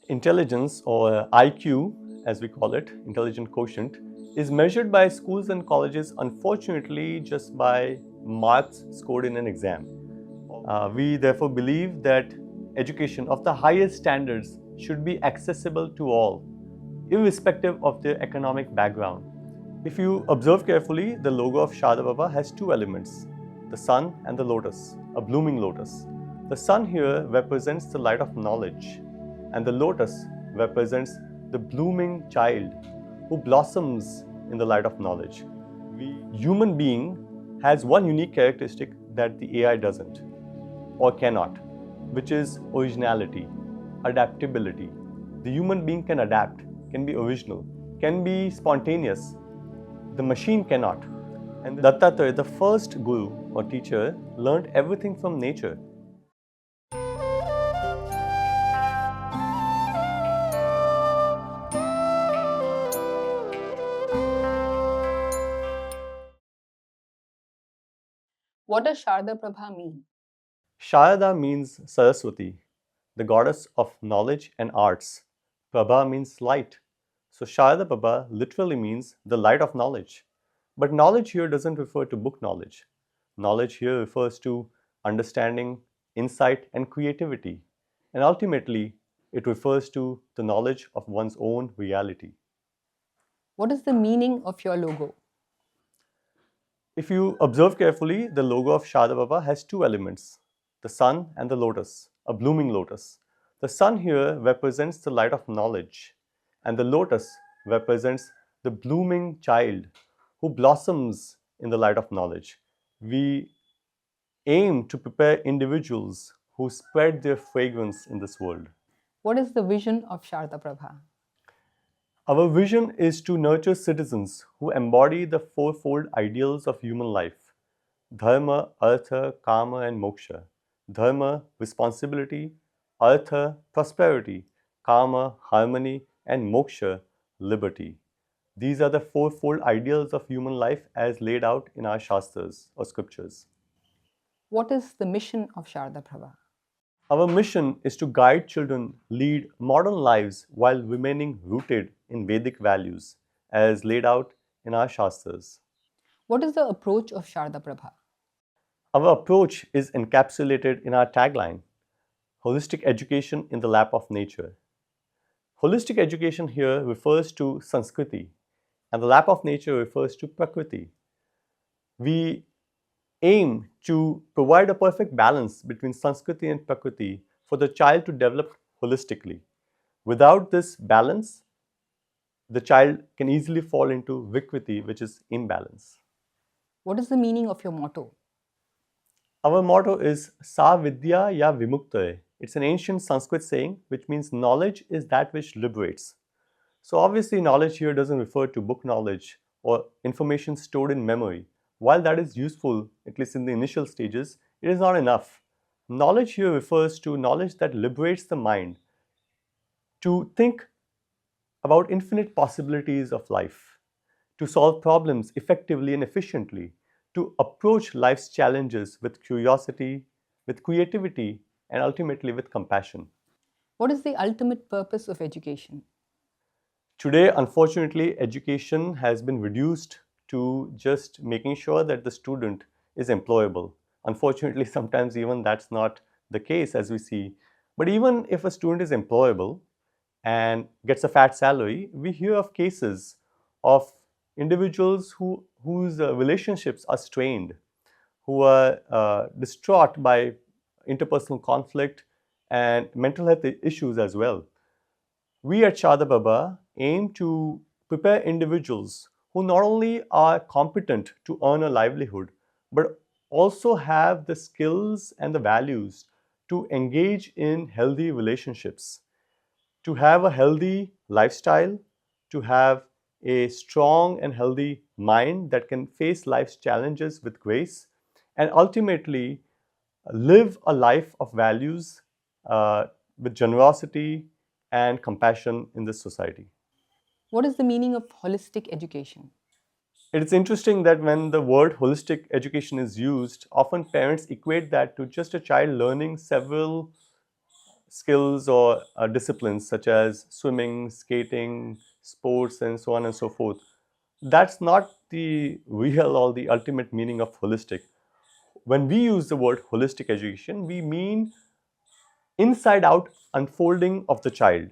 Intelligence, or IQ as we call it, intelligent quotient, is measured by schools and colleges, unfortunately, just by marks scored in an exam. We therefore believe that education of the highest standards should be accessible to all, irrespective of their economic background. If you observe carefully, the logo of Sharada Prabha has two elements, the sun and the lotus, a blooming lotus. The sun here represents the light of knowledge, and the lotus represents the blooming child who blossoms in the light of knowledge. Human being has one unique characteristic that the AI doesn't or cannot, which is originality, adaptability. The human being can adapt, can be original, can be spontaneous. The machine cannot. And Dattatreya, the first guru or teacher, learned everything from nature. What does Sharada Prabha mean? Sharada means Saraswati, the goddess of knowledge and arts. Prabha means light. So Sharada Prabha literally means the light of knowledge. But knowledge here doesn't refer to book knowledge. Knowledge here refers to understanding, insight, and creativity. And ultimately, it refers to the knowledge of one's own reality. What is the meaning of your logo? If you observe carefully, the logo of Sharada Prabha has two elements, the sun and the lotus, a blooming lotus. The sun here represents the light of knowledge, and the lotus represents the blooming child who blossoms in the light of knowledge. We aim to prepare individuals who spread their fragrance in this world. What is the vision of Sharada Prabha? Our vision is to nurture citizens who embody the fourfold ideals of human life: dharma, artha, kama, and moksha. Dharma, responsibility; artha, prosperity; kama, harmony; and moksha, liberty. These are the fourfold ideals of human life as laid out in our shastras or scriptures. What is the mission of Sharada Prabha? Our mission is to guide children lead modern lives while remaining rooted in Vedic values as laid out in our shastras. What is the approach of Sharada Prabha? Our approach is encapsulated in our tagline, holistic education in the lap of nature. Holistic education here refers to Sanskriti, and the lap of nature refers to Prakriti. We aim to provide a perfect balance between Sanskriti and Prakriti for the child to develop holistically. Without this balance, the child can easily fall into Vikriti, which is imbalance. What is the meaning of your motto? Our motto is Sa Vidya Ya Vimuktaye. It's an ancient Sanskrit saying which means knowledge is that which liberates. So obviously knowledge here doesn't refer to book knowledge or information stored in memory. While that is useful, at least in the initial stages, it is not enough. Knowledge here refers to knowledge that liberates the mind to think about infinite possibilities of life, to solve problems effectively and efficiently, to approach life's challenges with curiosity, with creativity, and ultimately with compassion. What is the ultimate purpose of education? Today, unfortunately, education has been reduced to just making sure that the student is employable. Unfortunately, sometimes even that's not the case as we see. But even if a student is employable and gets a fat salary, we hear of cases of individuals whose relationships are strained, who are distraught by interpersonal conflict and mental health issues as well. We at Sharada Prabha aim to prepare individuals who not only are competent to earn a livelihood, but also have the skills and the values to engage in healthy relationships, to have a healthy lifestyle, to have a strong and healthy mind that can face life's challenges with grace, and ultimately live a life of values with generosity and compassion in this society. What is the meaning of holistic education? It is interesting that when the word holistic education is used, often parents equate that to just a child learning several skills or disciplines such as swimming, skating, sports, and so on and so forth. That's not the real or the ultimate meaning of holistic. When we use the word holistic education, we mean inside out unfolding of the child.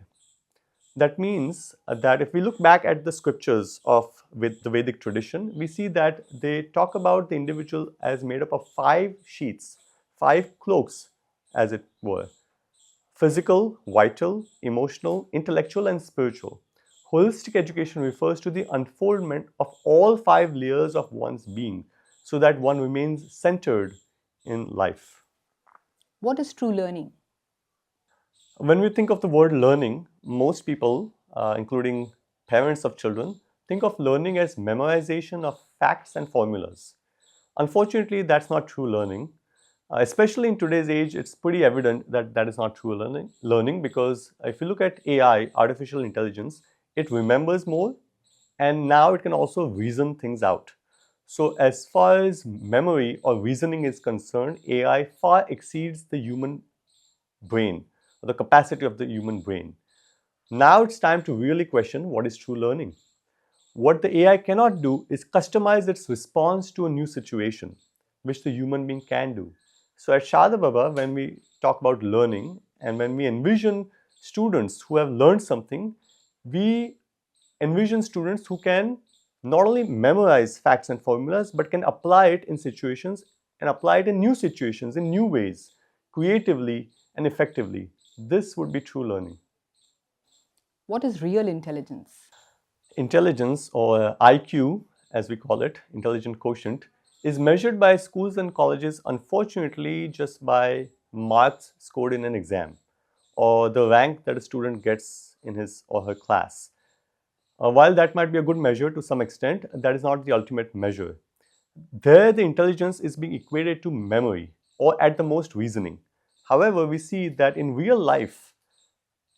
That means that if we look back at the scriptures of with the Vedic tradition, we see that they talk about the individual as made up of 5 sheets, 5 cloaks, as it were: physical, vital, emotional, intellectual, and spiritual. Holistic education refers to the unfoldment of all 5 layers of one's being so that one remains centered in life. What is true learning? When we think of the word learning, most people, including parents of children, think of learning as memorization of facts and formulas. Unfortunately, that's not true learning. Especially in today's age, it's pretty evident that that is not true learning because if you look at AI, artificial intelligence, it remembers more and now it can also reason things out. So, as far as memory or reasoning is concerned, AI far exceeds the human brain, or the capacity of the human brain. Now it's time to really question what is true learning. What the AI cannot do is customize its response to a new situation, which the human being can do. So at Sharada Prabha, when we talk about learning and when we envision students who have learned something, we envision students who can not only memorize facts and formulas but can apply it in situations and apply it in new situations in new ways, creatively and effectively. This would be true learning. What is real intelligence? Intelligence, or IQ as we call it, intelligent quotient, is measured by schools and colleges, unfortunately, just by marks scored in an exam or the rank that a student gets in his or her class. While that might be a good measure to some extent, that is not the ultimate measure. There, the intelligence is being equated to memory or at the most reasoning. However, we see that in real life,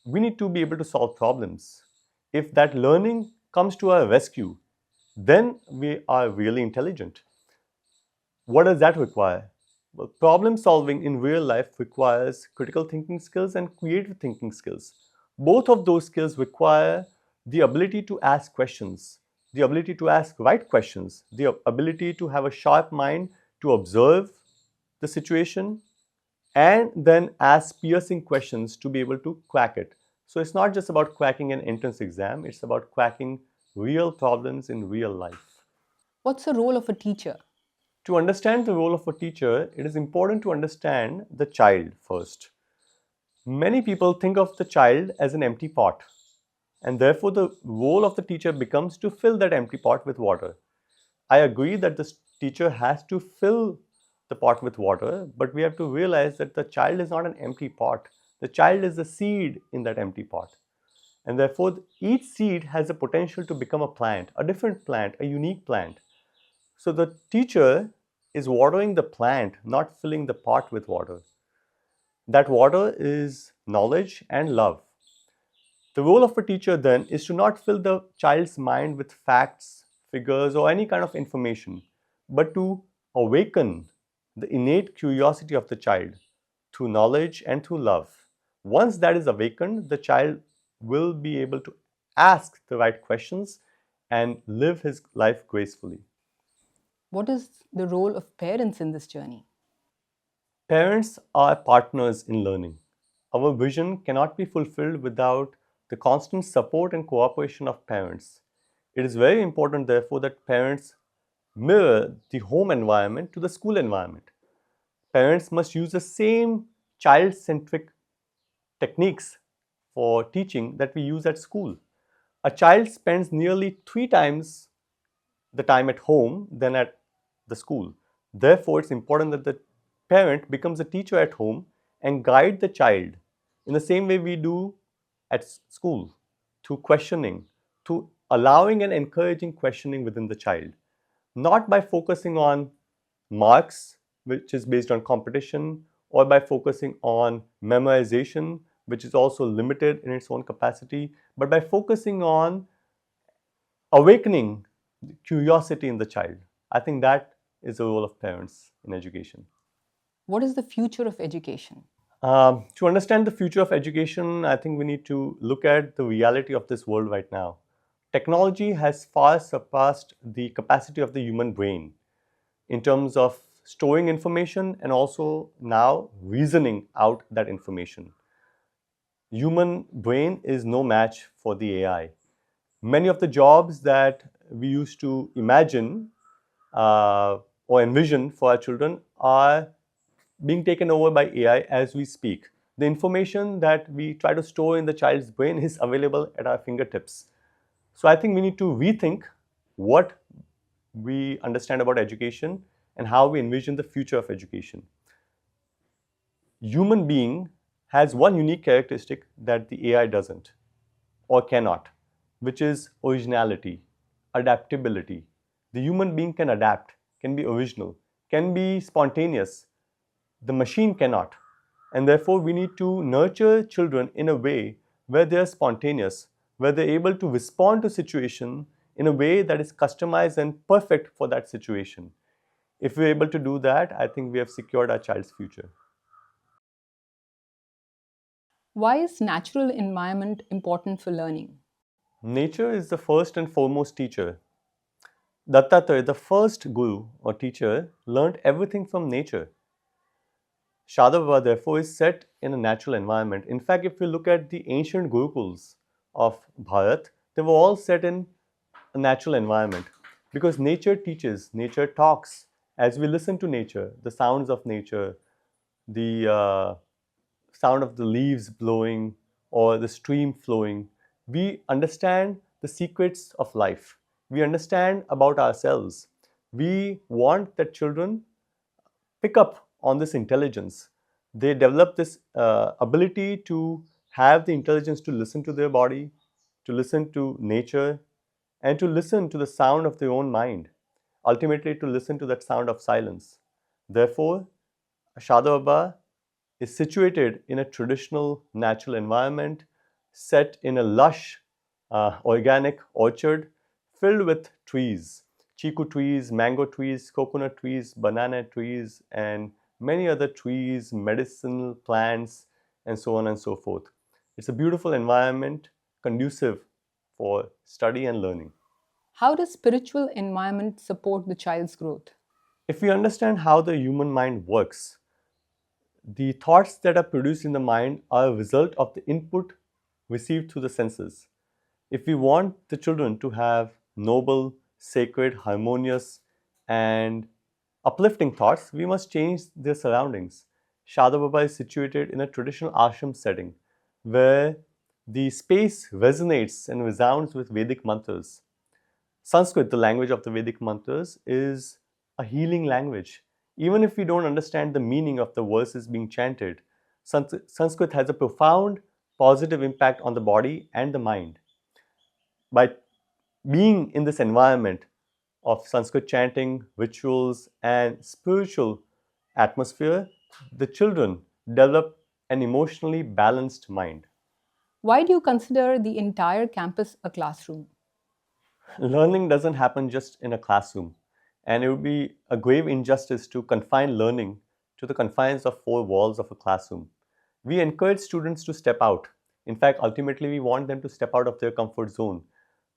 we need to be able to solve problems. If that learning comes to our rescue, then we are really intelligent. What does that require? Well, problem solving in real life requires critical thinking skills and creative thinking skills. Both of those skills require the ability to ask questions, the ability to ask right questions, the ability to have a sharp mind to observe the situation and then ask piercing questions to be able to crack it. So it's not just about cracking an entrance exam, it's about cracking real problems in real life. What's the role of a teacher? To understand the role of a teacher, it is important to understand the child first. Many people think of the child as an empty pot, and therefore the role of the teacher becomes to fill that empty pot with water. I agree that the teacher has to fill the pot with water, but we have to realize that the child is not an empty pot. The child is the seed in that empty pot. And therefore, each seed has the potential to become a plant, a different plant, a unique plant. So the teacher is watering the plant, not filling the pot with water. That water is knowledge and love. The role of a teacher then is to not fill the child's mind with facts, figures, or any kind of information, but to awaken the innate curiosity of the child through knowledge and through love. Once that is awakened, the child will be able to ask the right questions and live his life gracefully. What is the role of parents in this journey? Parents are partners in learning. Our vision cannot be fulfilled without the constant support and cooperation of parents. It is very important, therefore, that parents mirror the home environment to the school environment. Parents must use the same child centric techniques for teaching that we use at school. A child spends nearly 3 times the time at home than at the school. Therefore, it's important that the parent becomes a teacher at home and guide the child in the same way we do at school, through questioning, through allowing and encouraging questioning within the child, not by focusing on marks, which is based on competition, or by focusing on memorization, which is also limited in its own capacity, but by focusing on awakening curiosity in the child. I think that is the role of parents in education. What is the future of education? To understand the future of education, I think we need to look at the reality of this world right now. Technology has far surpassed the capacity of the human brain in terms of storing information and also now reasoning out that information. Human brain is no match for the AI. Many of the jobs that we used to imagine or envision for our children are being taken over by AI as we speak. The information that we try to store in the child's brain is available at our fingertips. So I think we need to rethink what we understand about education and how we envision the future of education. Human being has one unique characteristic that the AI doesn't or cannot, which is originality, adaptability. The human being can adapt, can be original, can be spontaneous. The machine cannot. And therefore, we need to nurture children in a way where they are spontaneous, where they're able to respond to situation in a way that is customized and perfect for that situation. If we're able to do that, I think we have secured our child's future. Why is natural environment important for learning? Nature is the first and foremost teacher. Dattatreya, the first guru or teacher, learned everything from nature. Sharada, therefore, is set in a natural environment. In fact, if you look at the ancient gurukuls of Bharat, they were all set in a natural environment because nature teaches, nature talks. As we listen to nature, the sounds of nature, the sound of the leaves blowing or the stream flowing, we understand the secrets of life. We understand about ourselves. We want that children pick up on this intelligence. They develop this ability to have the intelligence to listen to their body, to listen to nature, and to listen to the sound of their own mind, ultimately, to listen to that sound of silence. Therefore, Shadababa is situated in a traditional natural environment, set in a lush organic orchard filled with trees, chiku trees, mango trees, coconut trees, banana trees, and many other trees, medicinal plants, and so on and so forth. It's a beautiful environment conducive for study and learning. How does spiritual environment support the child's growth? If we understand how the human mind works, the thoughts that are produced in the mind are a result of the input received through the senses. If we want the children to have noble, sacred, harmonious, and uplifting thoughts, we must change their surroundings. Shada Baba is situated in a traditional ashram setting where the space resonates and resounds with Vedic mantras. Sanskrit, the language of the Vedic mantras, is a healing language. Even if we don't understand the meaning of the verses being chanted, Sanskrit has a profound positive impact on the body and the mind. By being in this environment of Sanskrit chanting, rituals, and spiritual atmosphere, the children develop an emotionally balanced mind. Why do you consider the entire campus a classroom? Learning doesn't happen just in a classroom, and it would be a grave injustice to confine learning to the confines of four walls of a classroom. We encourage students to step out. In fact, ultimately, we want them to step out of their comfort zone.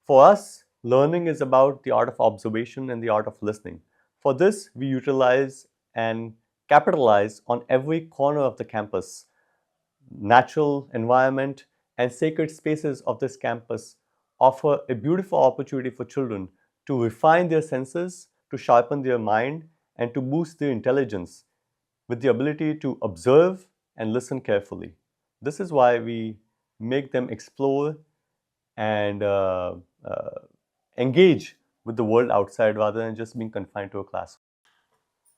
For us, learning is about the art of observation and the art of listening. For this, we utilize and capitalize on every corner of the campus. Natural environment and sacred spaces of this campus offer a beautiful opportunity for children to refine their senses, to sharpen their mind, and to boost their intelligence with the ability to observe and listen carefully. This is why we make them explore and engage with the world outside rather than just being confined to a class.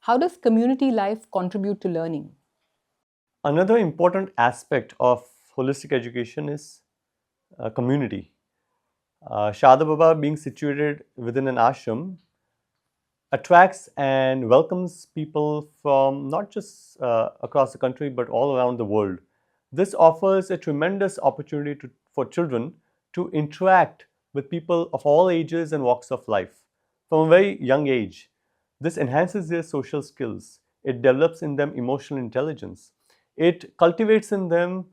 How does community life contribute to learning? Another important aspect of holistic education is community. Shada Baba, being situated within an ashram, attracts and welcomes people from not just across the country but all around the world. This offers a tremendous opportunity for children to interact with people of all ages and walks of life from a very young age. This enhances their social skills, it develops in them emotional intelligence, It cultivates in them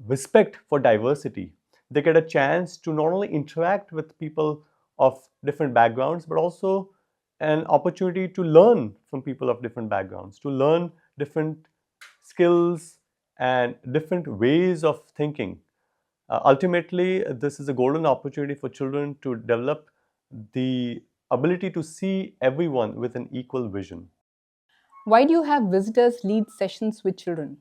respect for diversity. They get a chance to not only interact with people of different backgrounds, but also an opportunity to learn from people of different backgrounds, to learn different skills and different ways of thinking. Ultimately, this is a golden opportunity for children to develop the ability to see everyone with an equal vision. Why do you have visitors lead sessions with children?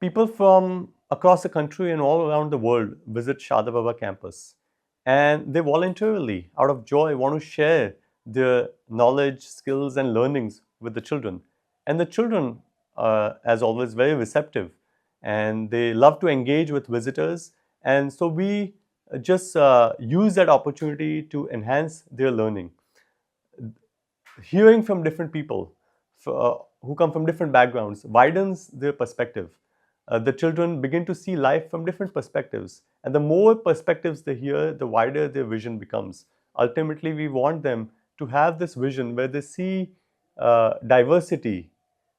People from across the country and all around the world visit Sharada Prabha campus, and they voluntarily, out of joy, want to share their knowledge, skills, and learnings with the children. And the children are, as always, very receptive, and they love to engage with visitors. And so we just use that opportunity to enhance their learning. Hearing from different people who come from different backgrounds widens their perspective. The children begin to see life from different perspectives, and the more perspectives they hear, the wider their vision becomes. Ultimately, we want them to have this vision where they see diversity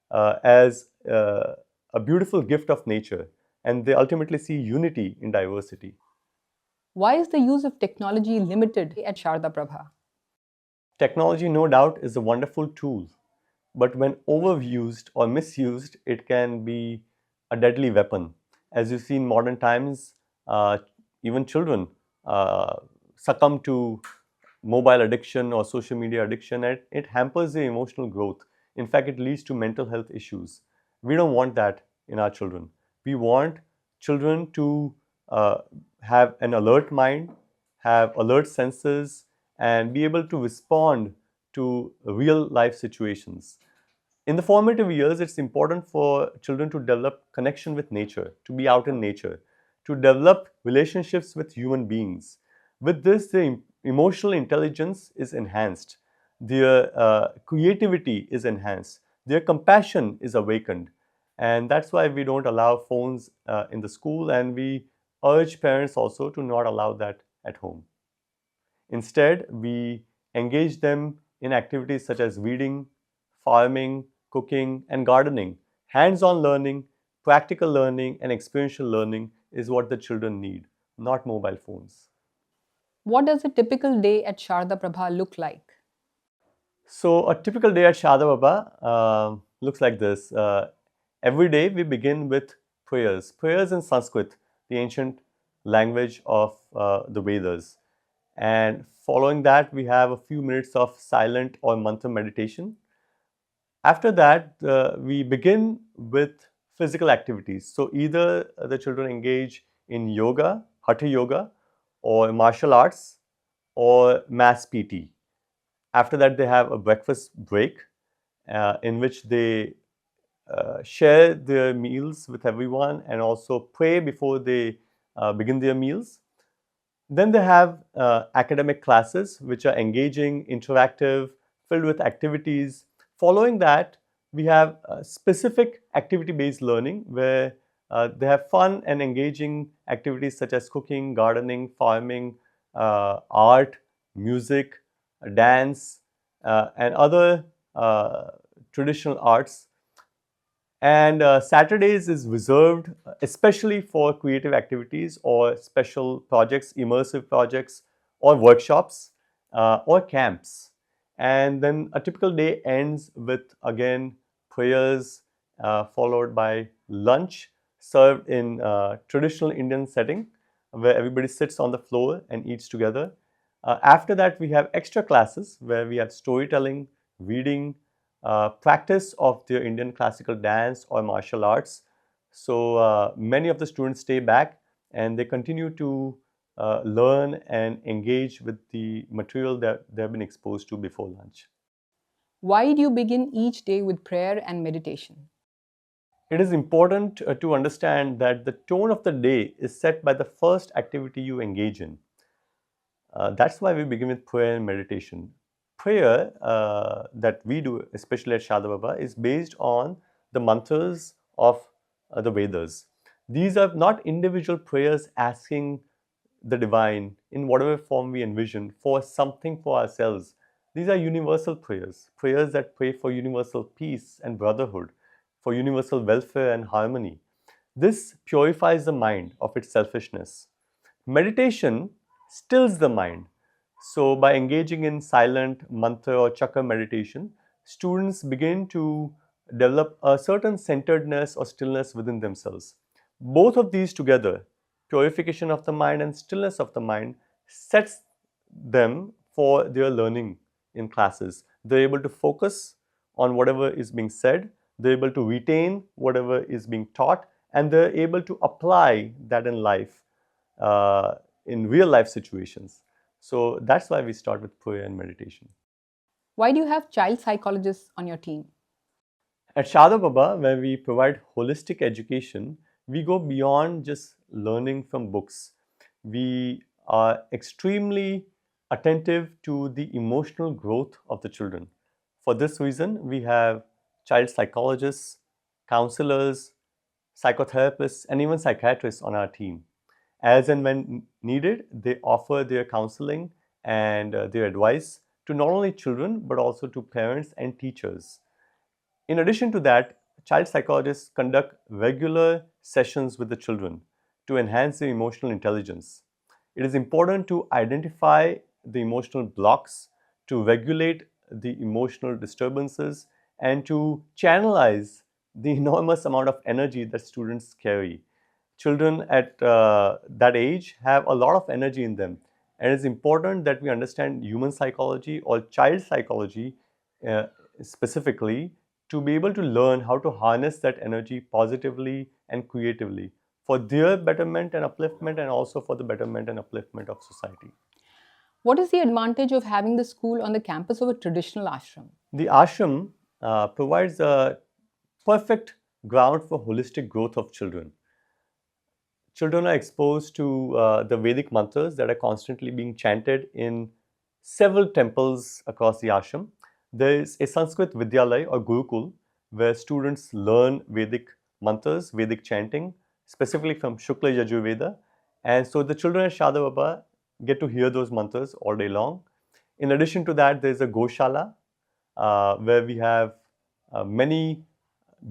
as a beautiful gift of nature, and they ultimately see unity in diversity. Why is the use of technology limited at Sharada Prabha? Technology, no doubt, is a wonderful tool, but when overused or misused, it can be a deadly weapon. As you see in modern times, uh, even children uh, succumb to mobile addiction or social media addiction, and it hampers their emotional growth. In fact, it leads to mental health issues. We don't want that in our children. We want children to uh, have an alert mind, have alert senses, and be able to respond to real life situations. In the formative years, it's important for children to develop connection with nature, to be out in nature, to develop relationships with human beings. With this, their emotional intelligence is enhanced, their creativity is enhanced, their compassion is awakened. And that's why we don't allow phones in the school, and we urge parents also to not allow that at home. Instead, we engage them in activities such as reading, farming, cooking, and gardening. Hands on learning, practical learning, and experiential learning is what the children need, not mobile phones. What does a typical day at Sharada Prabha look like? So, a typical day at Sharada Baba looks like this. Every day we begin with prayers. Prayers in Sanskrit, the ancient language of the Vedas. And following that, we have a few minutes of silent or mantra meditation. After that, we begin with physical activities. So either the children engage in yoga, hatha yoga, or martial arts, or mass PT. After that, they have a breakfast break in which they share their meals with everyone and also pray before they begin their meals. Then they have academic classes, which are engaging, interactive, filled with activities. Following that, we have specific activity based learning where they have fun and engaging activities such as cooking, gardening, farming, art, music, dance, and other uh, traditional arts. And Saturdays is reserved especially for creative activities or special projects, immersive projects, or workshops or camps. And then a typical day ends with again prayers followed by lunch served in traditional Indian setting where everybody sits on the floor and eats together. After that, we have extra classes where we have storytelling, reading, practice of their Indian classical dance or martial arts. So many of the students stay back and they continue to learn and engage with the material that they have been exposed to before lunch. Why do you begin each day with prayer and meditation? It is important to understand that the tone of the day is set by the first activity you engage in. That's why we begin with prayer and meditation. Prayer that we do, especially at Sharada Baba, is based on the mantras of the Vedas. These are not individual prayers asking the divine in whatever form we envision for something for ourselves. These are universal prayers, prayers that pray for universal peace and brotherhood. for universal welfare and harmony. This purifies the mind of its selfishness. Meditation stills the mind. So, by engaging in silent mantra or chakra meditation, students begin to develop a certain centeredness or stillness within themselves. Both of these together, purification of the mind and stillness of the mind, sets them for their learning in classes. They're able to focus on whatever is being said, they're able to retain whatever is being taught, and they're able to apply that in life, uh, in real life situations. So that's why we start with prayer and meditation. Why do you have child psychologists on your team? At Sharada Prabha, where we provide holistic education, we go beyond just learning from books. We are extremely attentive to the emotional growth of the children. For this reason, we have child psychologists, counselors, psychotherapists, and even psychiatrists on our team. As and when needed, they offer their counseling and their advice to not only children but also to parents and teachers. In addition to that, child psychologists conduct regular sessions with the children to enhance their emotional intelligence. It is important to identify the emotional blocks, to regulate the emotional disturbances, and to channelize the enormous amount of energy that students carry. Children at that age have a lot of energy in them, and it's important that we understand human psychology or child psychology uh, specifically, to be able to learn how to harness that energy positively and creatively for their betterment and upliftment, and also for the betterment and upliftment of society. What is the advantage of having the school on the campus of a traditional ashram? The ashram provides a perfect ground for holistic growth of children. Children are exposed to the Vedic mantras that are constantly being chanted in several temples across the ashram. There is a Sanskrit Vidyalaya or Gurukul where students learn Vedic mantras, Vedic chanting, specifically from Shukla Yajurveda. And so the children at Sharada Prabha get to hear those mantras all day long. In addition to that, there is a Goshala where we have many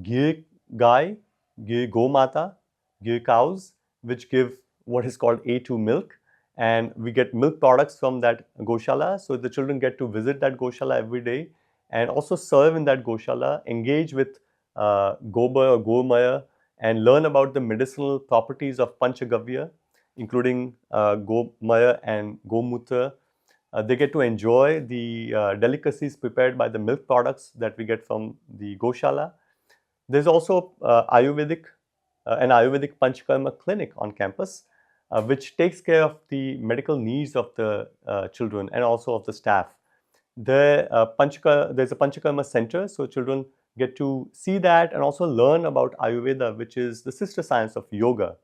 Gir Gai, Gir Gomata, Gir cows, which give what is called A2 milk. And we get milk products from that Goshala. So the children get to visit that Goshala every day and also serve in that Goshala, engage with Gobar or Gomaya, and learn about the medicinal properties of Panchagavya, including Gomaya and Gomutra. They get to enjoy the delicacies prepared by the milk products that we get from the Goshala. There's also an Ayurvedic Panchakarma clinic on campus, which takes care of the medical needs of the children and also of the staff. There's a Panchakarma center, so children get to see that and also learn about Ayurveda, which is the sister science of yoga.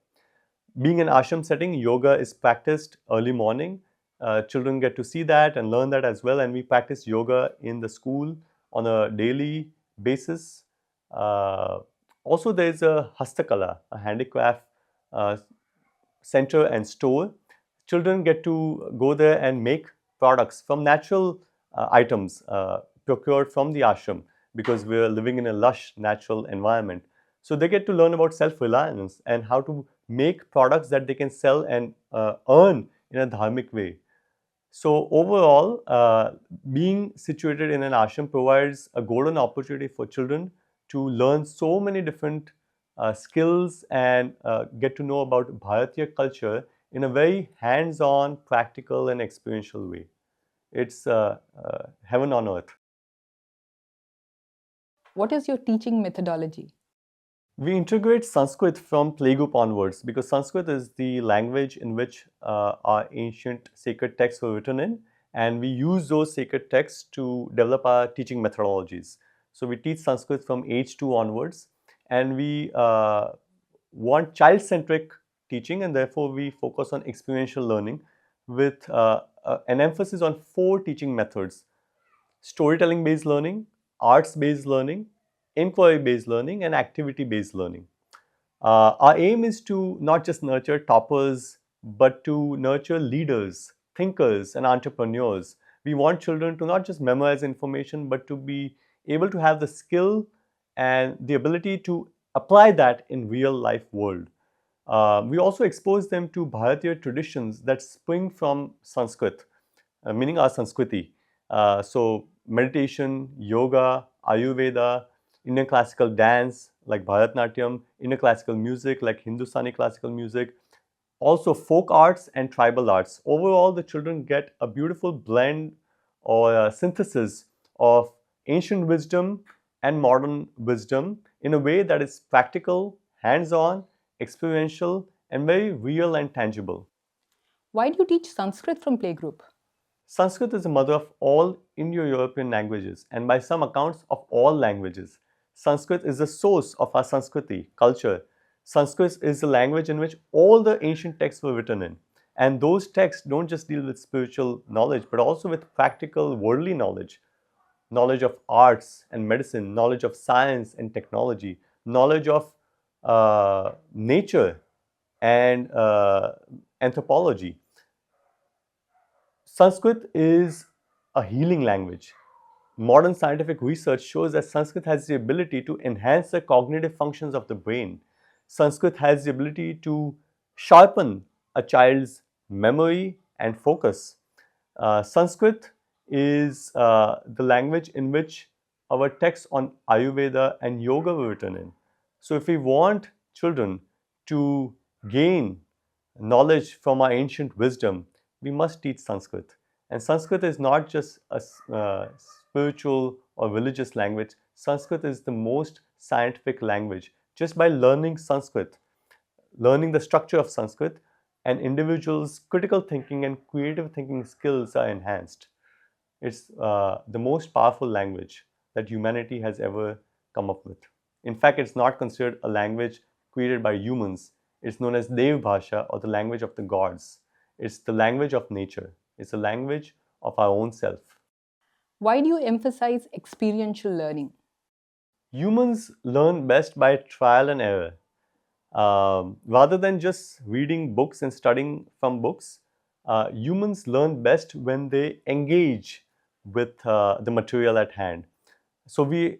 Being an ashram setting, yoga is practiced early morning. Children get to see that and learn that as well, and we practice yoga in the school on a daily basis. Uh, Also, there is a hastakala, a handicraft uh, center and store. Children get to go there and make products from natural items procured from the ashram, because we're living in a lush natural environment. So they get to learn about self-reliance and how to make products that they can sell and earn in a dharmic way. So overall, being situated in an ashram provides a golden opportunity for children to learn so many different skills and get to know about Bharatiya culture in a very hands-on, practical, and experiential way. It's heaven on earth. What is your teaching methodology? We integrate Sanskrit from Playgroup onwards, because Sanskrit is the language in which our ancient sacred texts were written in, and we use those sacred texts to develop our teaching methodologies. So we teach Sanskrit from age 2 onwards, and we want child-centric teaching, and therefore we focus on experiential learning with an emphasis on 4 teaching methods: storytelling based learning, arts based learning, inquiry based learning, and activity based learning. Our aim is to not just nurture toppers, but to nurture leaders, thinkers, and entrepreneurs. We want children to not just memorize information, but to be able to have the skill and the ability to apply that in real life world. We also expose them to Bharatiya traditions that spring from Sanskrit, meaning our Sanskriti. So meditation, yoga, Ayurveda, Indian classical dance like Bharatnatyam, Indian classical music like Hindustani classical music, also folk arts and tribal arts. Overall, the children get a beautiful blend or a synthesis of ancient wisdom and modern wisdom in a way that is practical, hands-on, experiential, and very real and tangible. Why do you teach Sanskrit from Playgroup? Sanskrit is the mother of all Indo-European languages and by some accounts of all languages. Sanskrit is the source of our Sanskriti, culture. Sanskrit is the language in which all the ancient texts were written in. And those texts don't just deal with spiritual knowledge, but also with practical worldly knowledge, knowledge of arts and medicine, knowledge of science and technology, knowledge of nature and anthropology. Sanskrit is a healing language. Modern scientific research shows that Sanskrit has the ability to enhance the cognitive functions of the brain. Sanskrit has the ability to sharpen a child's memory and focus. Sanskrit is the language in which our texts on Ayurveda and yoga were written in. So, if we want children to gain knowledge from our ancient wisdom, we must teach Sanskrit. And Sanskrit is not just a spiritual or religious language. Sanskrit is the most scientific language. Just by learning Sanskrit, learning the structure of Sanskrit, an individual's critical thinking and creative thinking skills are enhanced. It's the most powerful language that humanity has ever come up with. In fact, it's not considered a language created by humans. It's known as Dev Bhasha, or the language of the gods. It's the language of nature. It's a language of our own self. Why do you emphasize experiential learning? Humans learn best by trial and error. Rather than just reading books and studying from books, humans learn best when they engage with the material at hand. So we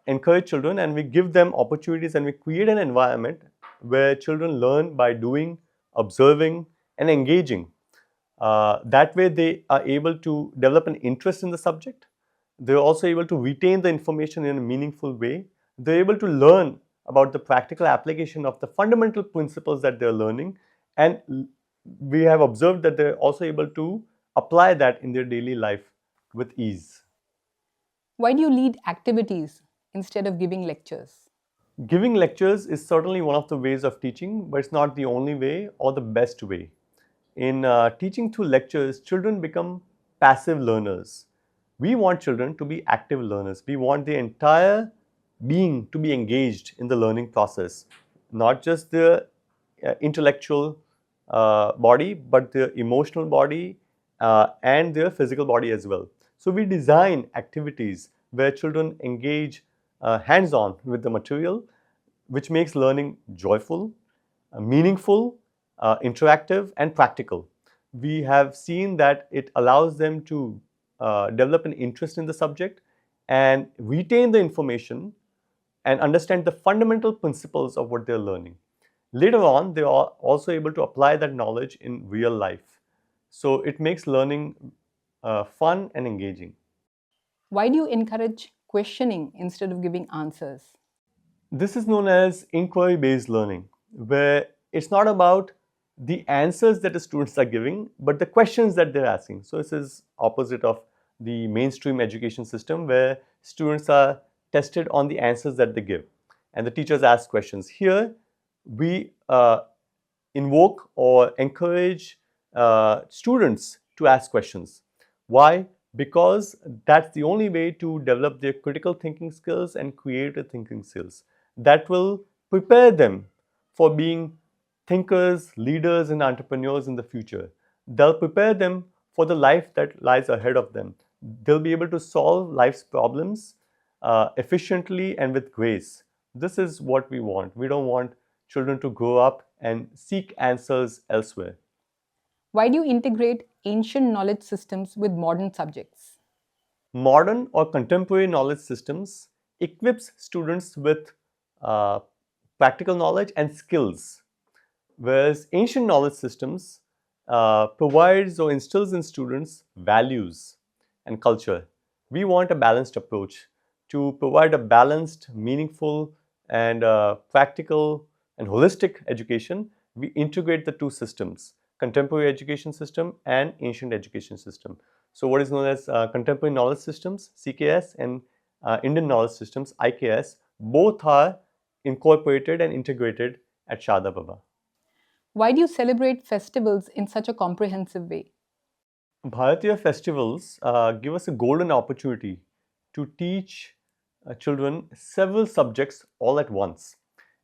encourage children and we give them opportunities and we create an environment where children learn by doing, observing, and engaging. That way, they are able to develop an interest in the subject. They're also able to retain the information in a meaningful way. They're able to learn about the practical application of the fundamental principles that they're learning. And we have observed that they're also able to apply that in their daily life with ease. Why do you lead activities instead of giving lectures? Giving lectures is certainly one of the ways of teaching, but it's not the only way or the best way. In teaching through lectures, children become passive learners. We want children to be active learners. We want the entire being to be engaged in the learning process, not just the intellectual body, but their emotional body and their physical body as well. So we design activities where children engage hands-on with the material, which makes learning joyful, meaningful, interactive, and practical. We have seen that it allows them to develop an interest in the subject and retain the information and understand the fundamental principles of what they're learning. Later on, they are also able to apply that knowledge in real life. So it makes learning fun and engaging. Why do you encourage questioning instead of giving answers? This is known as inquiry based learning, where it's not about the answers that the students are giving, but the questions that they're asking. So this is opposite of the mainstream education system, where students are tested on the answers that they give and the teachers ask questions. Here we invoke or encourage students to ask questions. Why? Because that's the only way to develop their critical thinking skills and creative thinking skills that will prepare them for being thinkers, leaders, and entrepreneurs in the future. They'll prepare them for the life that lies ahead of them. They'll be able to solve life's problems efficiently and with grace. This is what we want. We don't want children to grow up and seek answers elsewhere. Why do you integrate ancient knowledge systems with modern subjects? Modern or contemporary knowledge systems equips students with uh, practical knowledge and skills, whereas ancient knowledge systems provides or instills in students values and culture. We want a balanced approach to provide a balanced, meaningful, and practical and holistic education. We integrate the two systems, contemporary education system and ancient education system. So what is known as contemporary knowledge systems, CKS, and Indian knowledge systems, IKS, both are incorporated and integrated at Sharada Prabha. Why do you celebrate festivals in such a comprehensive way? Bharatiya festivals give us a golden opportunity to teach children several subjects all at once.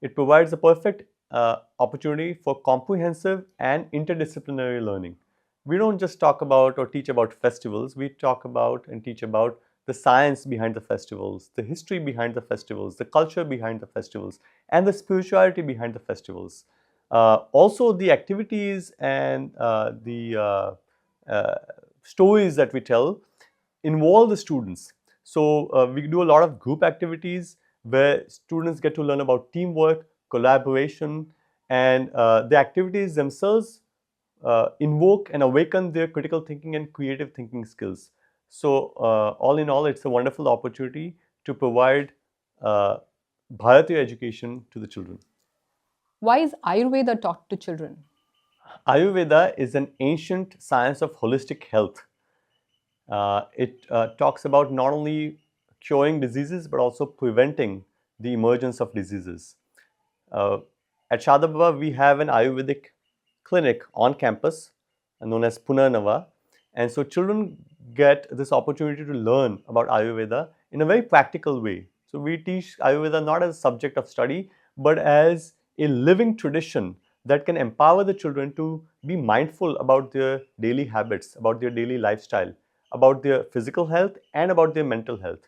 It provides a perfect opportunity for comprehensive and interdisciplinary learning. We don't just talk about or teach about festivals, we talk about and teach about the science behind the festivals, the history behind the festivals, the culture behind the festivals, and the spirituality behind the festivals. Also, the activities and the uh, stories that we tell involve the students. So we do a lot of group activities where students get to learn about teamwork, collaboration, and the activities themselves invoke and awaken their critical thinking and creative thinking skills. So all in all, it's a wonderful opportunity to provide uh, Bharatiya education to the children. Why is Ayurveda taught to children? Ayurveda is an ancient science of holistic health. It talks about not only curing diseases but also preventing the emergence of diseases. Uh, at Shadabha, we have an Ayurvedic clinic on campus known as Punarnava. And so children get this opportunity to learn about Ayurveda in a very practical way. So we teach Ayurveda not as a subject of study, but as a living tradition that can empower the children to be mindful about their daily habits, about their daily lifestyle, about their physical health, and about their mental health.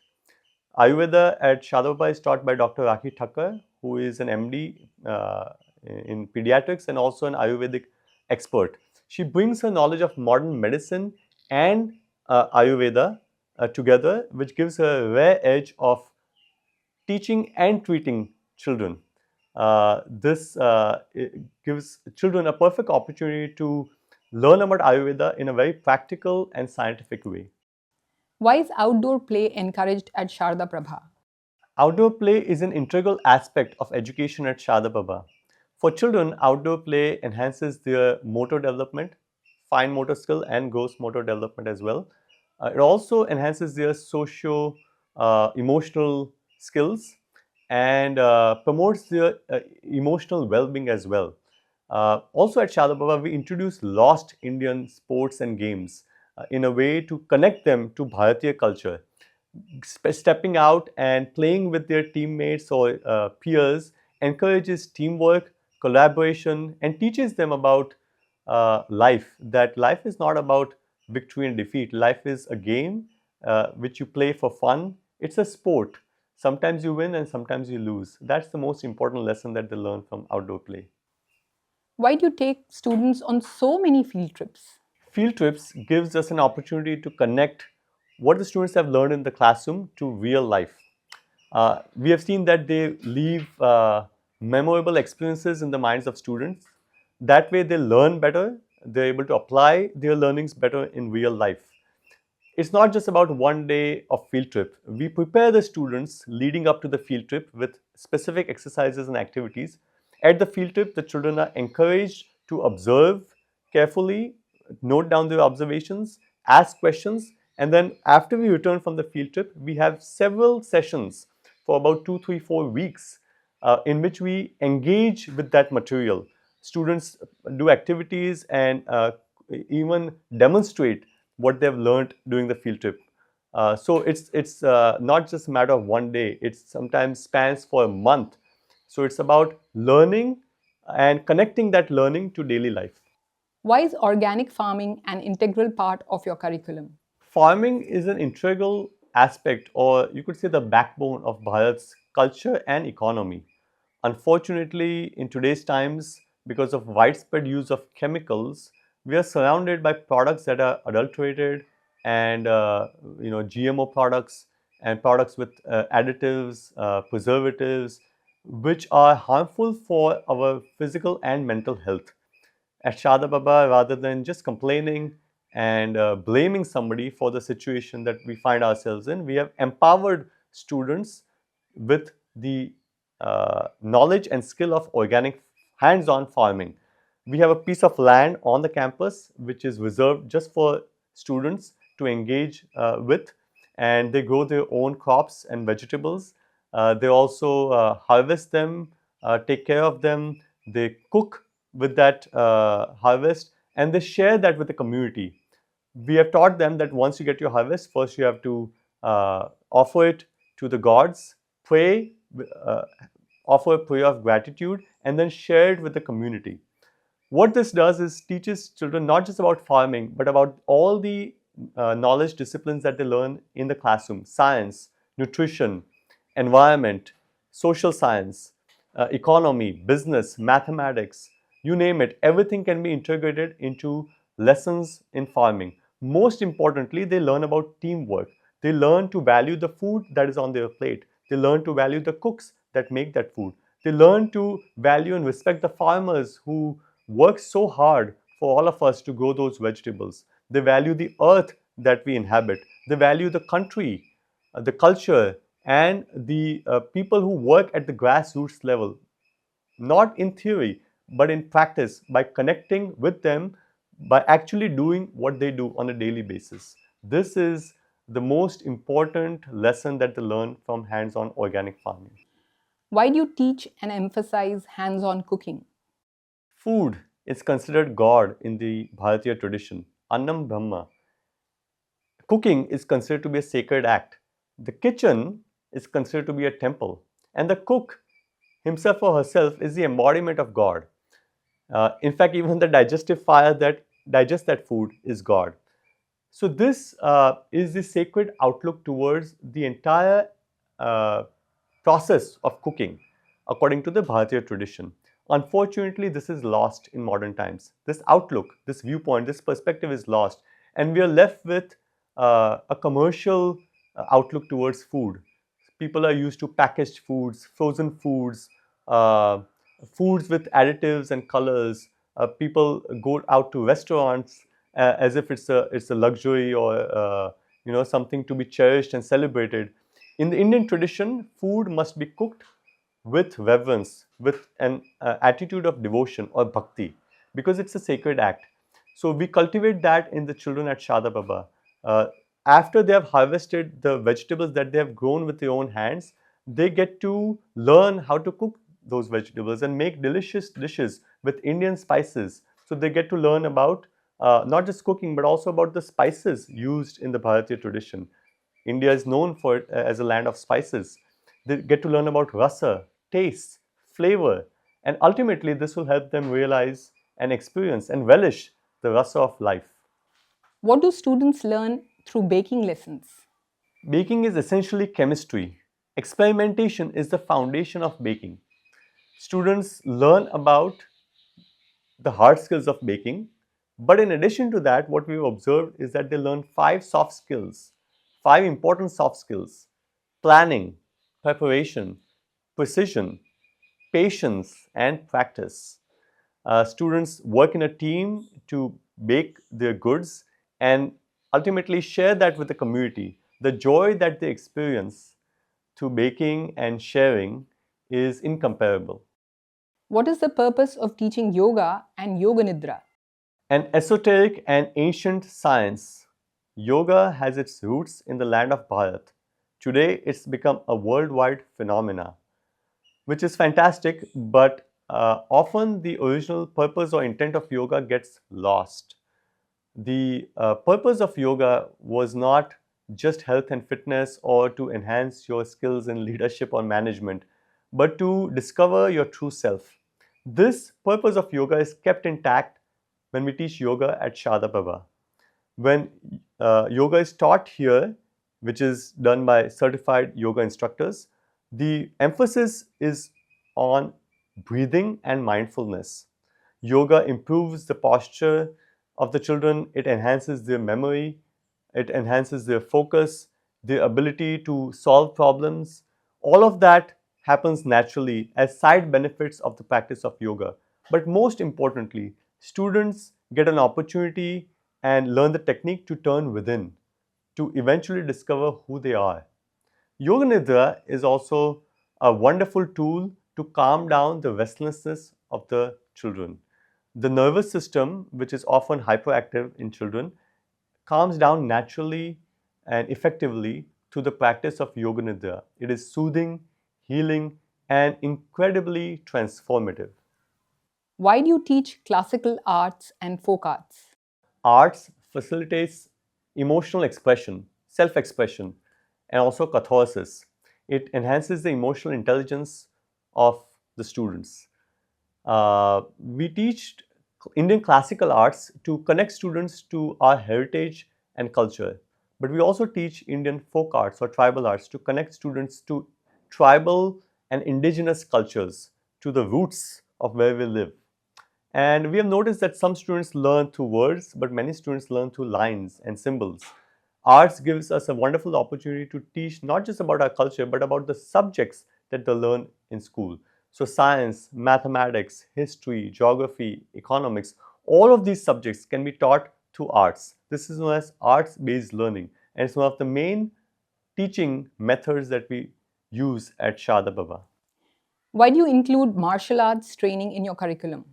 Ayurveda at Shadabha is taught by Dr. Rakhi Thakkar, who is an MD in pediatrics and also an Ayurvedic expert. She brings her knowledge of modern medicine and Ayurveda together, which gives her a rare edge of teaching and treating children. This gives children a perfect opportunity to learn about Ayurveda in a very practical and scientific way. Why is outdoor play encouraged at Sharada Prabha? Outdoor play is an integral aspect of education at Shada Baba. For children, outdoor play enhances their motor development, fine motor skill, and gross motor development as well. It also enhances their socio emotional skills and promotes their emotional well being as well. Also, at Shada Baba, we introduce lost Indian sports and games in a way to connect them to Bharatiya culture. Stepping out and playing with their teammates or peers encourages teamwork, collaboration, and teaches them about life. That life is not about victory and defeat. Life is a game which you play for fun. It's a sport. Sometimes you win and sometimes you lose. That's the most important lesson that they learn from outdoor play. Why do you take students on so many field trips? Field trips gives us an opportunity to connect what the students have learned in the classroom to real life. We have seen that they leave memorable experiences in the minds of students. That way, they learn better. They're able to apply their learnings better in real life. It's not just about one day of field trip. We prepare the students leading up to the field trip with specific exercises and activities. At the field trip, the children are encouraged to observe carefully, note down their observations, ask questions, and then after we return from the field trip, we have several sessions for about 2, 3, 4 weeks in which we engage with that material. Students do activities and even demonstrate what they've learned during the field trip. So it's not just a matter of one day. It sometimes spans for a month. So it's about learning and connecting that learning to daily life. Why is organic farming an integral part of your curriculum? Farming is an integral aspect, or you could say the backbone of Bharat's culture and economy. Unfortunately, in today's times, because of widespread use of chemicals, we are surrounded by products that are adulterated and GMO products. and products with additives, preservatives, which are harmful for our physical and mental health. At Sharada Prabha, rather than just complaining and blaming somebody for the situation that we find ourselves in, we have empowered students with the knowledge and skill of organic hands-on farming. We have a piece of land on the campus which is reserved just for students to engage with, and they grow their own crops and vegetables. They also harvest them, take care of them, they cook with that harvest, and they share that with the community. We have taught them that once you get your harvest, first you have to offer it to the gods, pray, uh, offer a prayer of gratitude, and then share it with the community. What this does is teaches children not just about farming, but about all the knowledge disciplines that they learn in the classroom: science, nutrition, environment, social science, economy, business, mathematics, you name it. Everything can be integrated into lessons in farming. Most importantly, they learn about teamwork. They learn to value the food that is on their plate. They learn to value the cooks that make that food. They learn to value and respect the farmers who work so hard for all of us to grow those vegetables. They value the earth that we inhabit. They value the country, the culture, and the people who work at the grassroots level, not in theory, but in practice, by connecting with them, by actually doing what they do on a daily basis. This is the most important lesson that they learn from hands on organic farming. Why do you teach and emphasize hands on cooking? Food is considered God in the Bharatiya tradition, Annam Brahma. Cooking is considered to be a sacred act. The kitchen is considered to be a temple, and the cook himself or herself is the embodiment of God. In fact, even the digestive fire that digests that food is God. So this is the sacred outlook towards the entire uh, process of cooking according to the Bharatiya tradition. Unfortunately, this is lost in modern times. This outlook, this viewpoint, this perspective is lost, and we are left with a commercial outlook towards food. People are used to packaged foods, frozen foods, uh, foods with additives and colors. People go out to restaurants as if it's a luxury or something to be cherished and celebrated. In the Indian tradition, food must be cooked with reverence, with an attitude of devotion or bhakti, because it's a sacred act. So we cultivate that in the children at Sharada Prabha. Uh, After they have harvested the vegetables that they have grown with their own hands, they get to learn how to cook those vegetables and make delicious dishes with Indian spices. So they get to learn about not just cooking, but also about the spices used in the Bharatiya tradition. India is known for it as a land of spices. They get to learn about rasa, taste, flavor, and ultimately this will help them realize and experience and relish the rasa of life. What do students learn through baking lessons? Baking is essentially chemistry. Experimentation is the foundation of baking. Students learn about the hard skills of baking, but in addition to that, what we've observed is that they learn five soft skills, five important soft skills: planning, preparation, precision, patience, and practice. Students work in a team to bake their goods and ultimately share that with the community. The joy that they experience through baking and sharing is incomparable. What is the purpose of teaching yoga and yoga nidra? An esoteric and ancient science, yoga has its roots in the land of Bharat. Today, it's become a worldwide phenomena, which is fantastic, but often the original purpose or intent of yoga gets lost. The purpose of yoga was not just health and fitness or to enhance your skills in leadership or management, but to discover your true self. This purpose of yoga is kept intact when we teach yoga at Sharada Prabha. When yoga is taught here, which is done by certified yoga instructors, the emphasis is on breathing and mindfulness. Yoga improves the posture of the children, it enhances their memory, it enhances their focus, the ability to solve problems, all of that happens naturally as side benefits of the practice of yoga. But most importantly, students get an opportunity and learn the technique to turn within, to eventually discover who they are. Yoga Nidra is also a wonderful tool to calm down the restlessness of the children. The nervous system, which is often hyperactive in children, calms down naturally and effectively through the practice of Yoga Nidra. It is soothing, healing, and incredibly transformative. Why do you teach classical arts and folk arts? Arts facilitates emotional expression, self expression, and also catharsis. It enhances the emotional intelligence of the students. We teach Indian classical arts to connect students to our heritage and culture. But we also teach Indian folk arts or tribal arts to connect students to tribal and indigenous cultures, to the roots of where we live. And we have noticed that some students learn through words, but many students learn through lines and symbols. Arts gives us a wonderful opportunity to teach not just about our culture, but about the subjects that they learn in school. So, science, mathematics, history, geography, economics, all of these subjects can be taught through arts. This is known as arts based learning, and it's one of the main teaching methods that we use at Sharada Prabha. Why do you include martial arts training in your curriculum?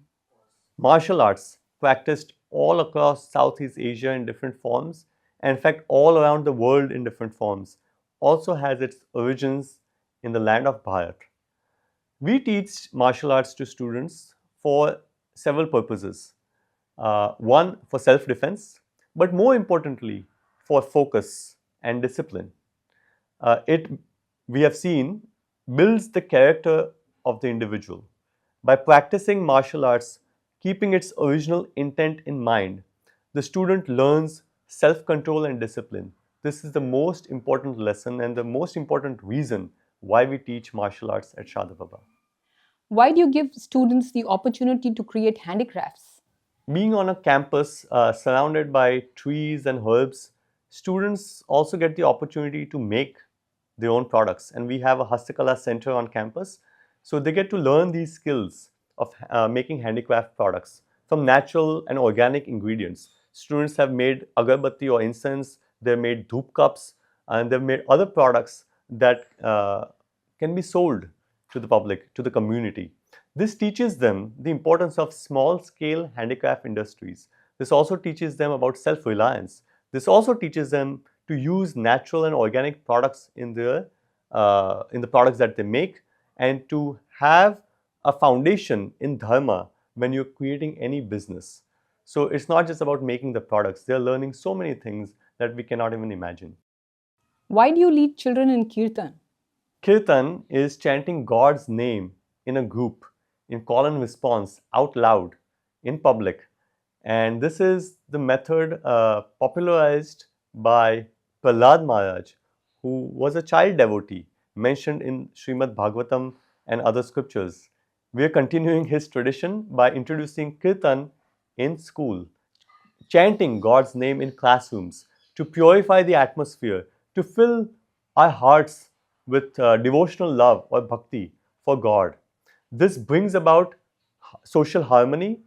Martial arts practiced all across Southeast Asia in different forms, and in fact, all around the world in different forms, also has its origins in the land of Bharat. We teach martial arts to students for several purposes. One, for self defense, but more importantly, for focus and discipline. It, we have seen, builds the character of the individual. By practicing martial arts, keeping its original intent in mind, the student learns self control and discipline. This is the most important lesson and the most important reason why we teach martial arts at Sharada Prabha. Why do you give students the opportunity to create handicrafts? Being on a campus surrounded by trees and herbs, students also get the opportunity to make their own products. And we have a Hastakala center on campus. So they get to learn these skills of making handicraft products from natural and organic ingredients. Students have made agarbatti or incense, they've made dhoop cups, and they've made other products that can be sold to the public, to the community. This teaches them the importance of small scale handicraft industries. This also teaches them about self reliance. This also teaches them to use natural and organic products in the products that they make, and to have a foundation in dharma when you're creating any business. So it's not just about making the products, they're learning so many things that we cannot even imagine. Why do you lead children in kirtan? Kirtan is chanting God's name in a group, in call and response, out loud, in public. And this is the method popularized by Prahlad Maharaj, who was a child devotee mentioned in Srimad Bhagavatam and other scriptures. We are continuing his tradition by introducing Kirtan in school, chanting God's name in classrooms to purify the atmosphere, to fill our hearts with devotional love or bhakti for God. This brings about social harmony,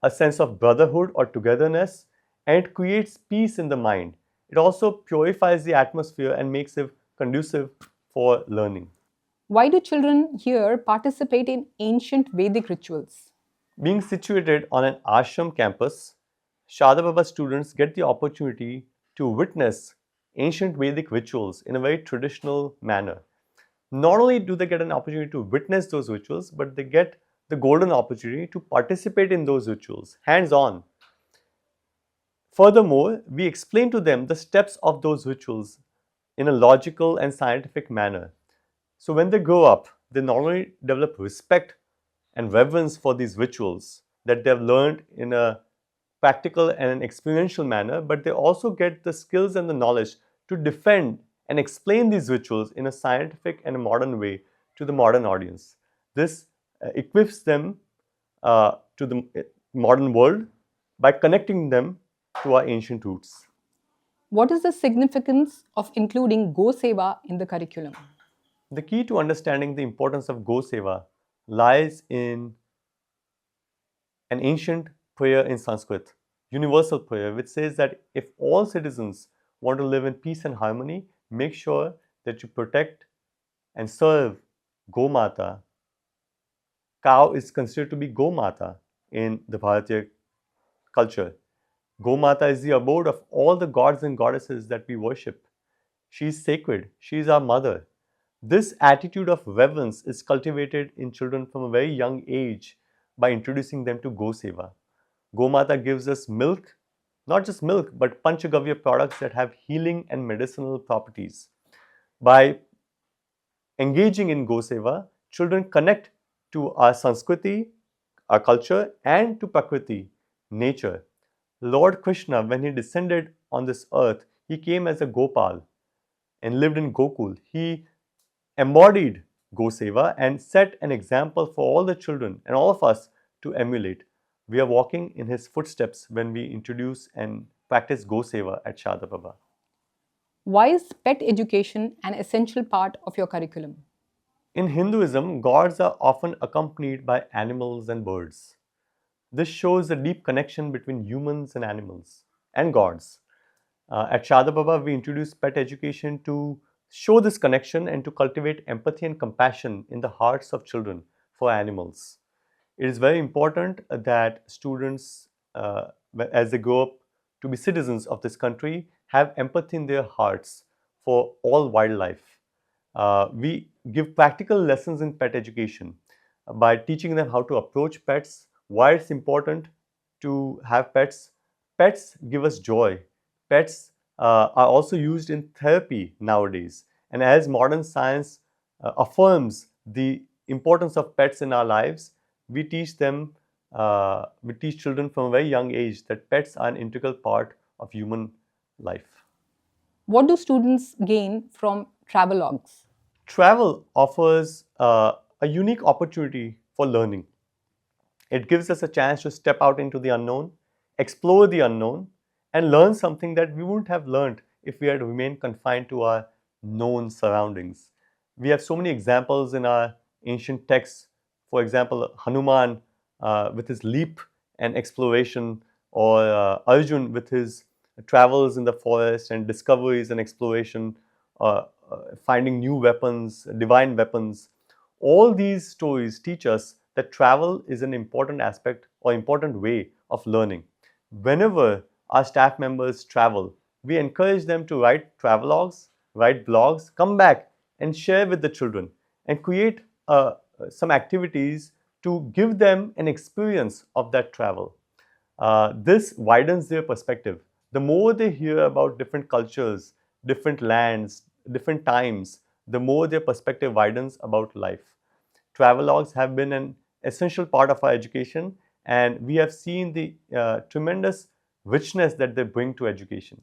a sense of brotherhood or togetherness, and it creates peace in the mind. It also purifies the atmosphere and makes it conducive for learning. Why do children here participate in ancient Vedic rituals? Being situated on an ashram campus, Sharada Prabha students get the opportunity to witness ancient Vedic rituals in a very traditional manner. Not only do they get an opportunity to witness those rituals, but they get the golden opportunity to participate in those rituals hands on. Furthermore, we explain to them the steps of those rituals in a logical and scientific manner. So when they grow up, they not only develop respect and reverence for these rituals that they have learned in a practical and an experiential manner, but they also get the skills and the knowledge to defend and explain these rituals in a scientific and a modern way to the modern audience. This equips them to the modern world by connecting them to our ancient roots. What is the significance of including goseva in the curriculum? The key to understanding the importance of goseva lies in an ancient prayer in Sanskrit, universal prayer, which says that if all citizens want to live in peace and harmony, make sure that you protect and serve Gomata. Cow is considered to be Gomata in the Bharatiya culture. Gomata is the abode of all the gods and goddesses that we worship. She is sacred. She is our mother. This attitude of reverence is cultivated in children from a very young age by introducing them to Goseva. Gomata gives us milk, not just milk, but Panchagavya products that have healing and medicinal properties. By engaging in Goseva, children connect to our Sanskriti, our culture, and to Prakriti, nature. Lord Krishna, when he descended on this earth, he came as a Gopal and lived in Gokul. He embodied Goseva and set an example for all the children and all of us to emulate. We are walking in his footsteps when we introduce and practice Goseva at Sharada Prabha. Why is pet education an essential part of your curriculum? In Hinduism, gods are often accompanied by animals and birds. This shows a deep connection between humans and animals and gods. At Sharada Prabha, we introduce pet education to show this connection and to cultivate empathy and compassion in the hearts of children for animals. It is very important that students, as they grow up to be citizens of this country, have empathy in their hearts for all wildlife. We give practical lessons in pet education by teaching them how to approach pets, why it's important to have pets. Pets give us joy. Pets are also used in therapy nowadays. And as modern science affirms the importance of pets in our lives, we teach children from a very young age that pets are an integral part of human life. What do students gain from travelogues? Travel offers a unique opportunity for learning. It gives us a chance to step out into the unknown, explore the unknown, and learn something that we wouldn't have learned if we had remained confined to our known surroundings. We have so many examples in our ancient texts. For example, Hanuman with his leap and exploration, or Arjun with his travels in the forest and discoveries and exploration, finding new weapons, divine weapons. All these stories teach us that travel is an important aspect or important way of learning. Whenever our staff members travel, we encourage them to write travelogues, write blogs, come back and share with the children and create some activities to give them an experience of that travel. This widens their perspective. The more they hear about different cultures, different lands, different times, the more their perspective widens about life. Travelogues have been an essential part of our education, and we have seen the tremendous richness that they bring to education.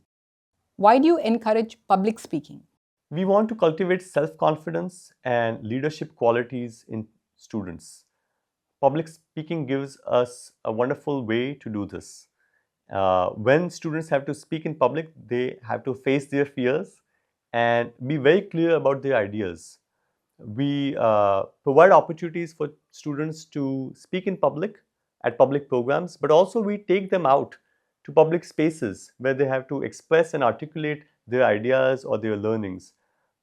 Why do you encourage public speaking? We want to cultivate self-confidence and leadership qualities in students. Public speaking gives us a wonderful way to do this. When students have to speak in public, they have to face their fears and be very clear about their ideas. We provide opportunities for students to speak in public at public programs, but also we take them out to public spaces where they have to express and articulate their ideas or their learnings.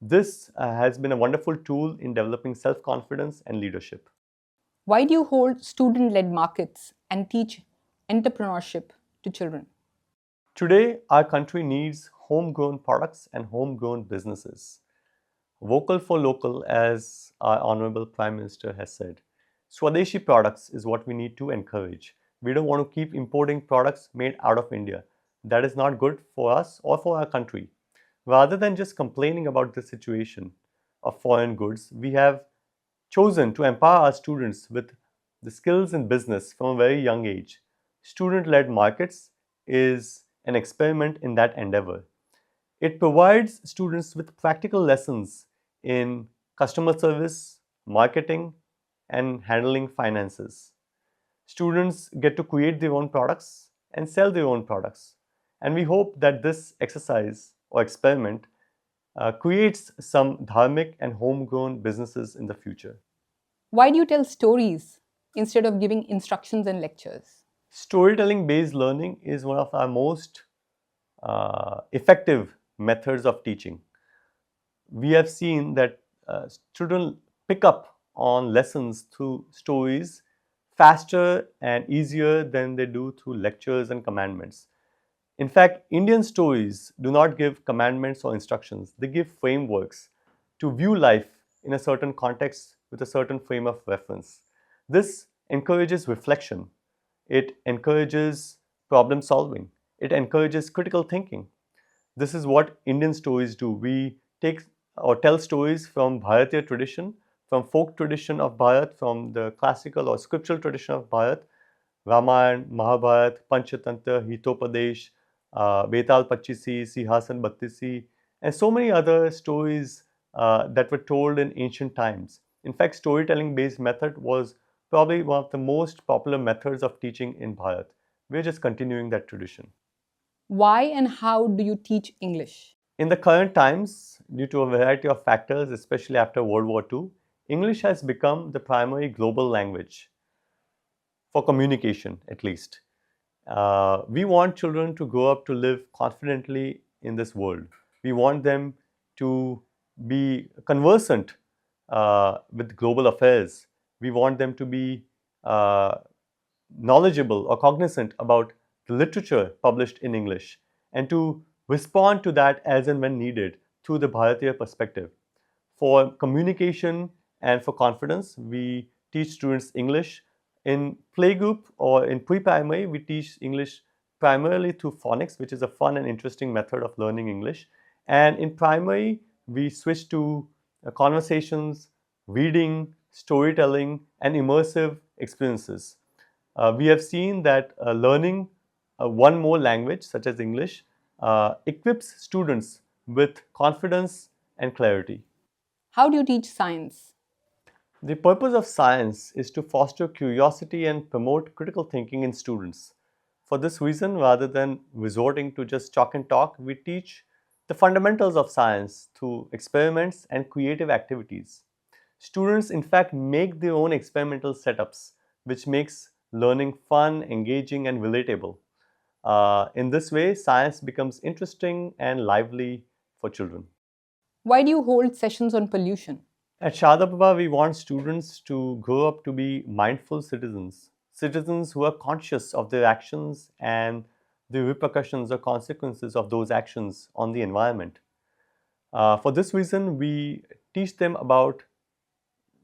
This has been a wonderful tool in developing self-confidence and leadership. Why do you hold student led markets and teach entrepreneurship to children? Today, our country needs homegrown products and homegrown businesses. Vocal for local, as our Honorable Prime Minister has said. Swadeshi products is what we need to encourage. We don't want to keep importing products made out of India. That is not good for us or for our country. Rather than just complaining about the situation of foreign goods, we have chosen to empower our students with the skills in business from a very young age. Student led markets is an experiment in that endeavor. It provides students with practical lessons in customer service, marketing, and handling finances. Students get to create their own products and sell their own products. And we hope that this exercise or experiment creates some dharmic and homegrown businesses in the future. Why do you tell stories instead of giving instructions and lectures? Storytelling based learning is one of our most effective methods of teaching. We have seen that students pick up on lessons through stories faster and easier than they do through lectures and commandments. In fact, Indian stories do not give commandments or instructions, they give frameworks to view life in a certain context with a certain frame of reference. This encourages reflection, it encourages problem solving, it encourages critical thinking. This is what Indian stories do. We take or tell stories from Bharatiya tradition, from folk tradition of Bharat, from the classical or scriptural tradition of Bharat, Ramayana, Mahabharat, Panchatantra, Hitopadesh, Betal Pachisi, Sihasan Battisi, and so many other stories that were told in ancient times. In fact, storytelling based method was probably one of the most popular methods of teaching in Bharat. We're just continuing that tradition. Why and how do you teach English? In the current times, due to a variety of factors, especially after World War II, English has become the primary global language for communication, at least. We want children to grow up to live confidently in this world. We want them to be conversant with global affairs. We want them to be knowledgeable or cognizant about the literature published in English and to respond to that as and when needed through the Bharatiya perspective. For communication and for confidence, we teach students English. In playgroup or in pre-primary, we teach English primarily through phonics, which is a fun and interesting method of learning English. And in primary, we switch to conversations, reading, storytelling, and immersive experiences. We have seen that learning one more language, such as English, equips students with confidence and clarity. How do you teach science? The purpose of science is to foster curiosity and promote critical thinking in students. For this reason, rather than resorting to just chalk and talk, we teach the fundamentals of science through experiments and creative activities. Students, in fact, make their own experimental setups, which makes learning fun, engaging, and relatable. In this way, science becomes interesting and lively for children. Why do you hold sessions on pollution? At Sharada Prabha, we want students to grow up to be mindful citizens, citizens who are conscious of their actions and the repercussions or consequences of those actions on the environment. For this reason, we teach them about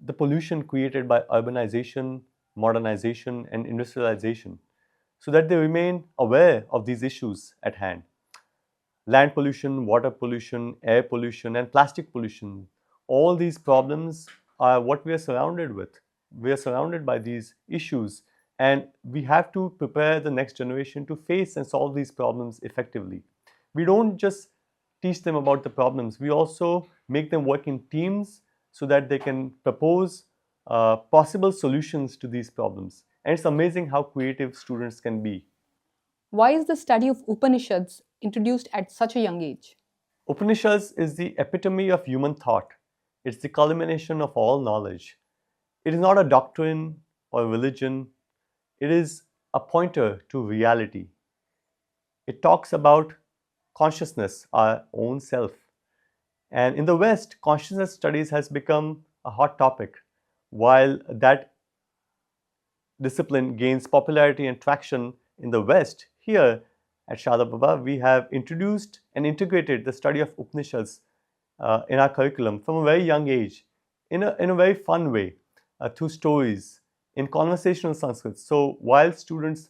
the pollution created by urbanization, modernization, and industrialization so that they remain aware of these issues at hand. Land pollution, water pollution, air pollution, and plastic pollution. All these problems are what we are surrounded with. We are surrounded by these issues, and we have to prepare the next generation to face and solve these problems effectively. We don't just teach them about the problems, we also make them work in teams so that they can propose possible solutions to these problems. And it's amazing how creative students can be. Why is the study of Upanishads introduced at such a young age? Upanishads is the epitome of human thought. It's the culmination of all knowledge. It is not a doctrine or religion, it is a pointer to reality. It talks about consciousness, our own self. And in the West, consciousness studies has become a hot topic. While that discipline gains popularity and traction in the West, here at Sharada Prabha, we have introduced and integrated the study of Upanishads in our curriculum from a very young age in a very fun way through stories in conversational Sanskrit. So while students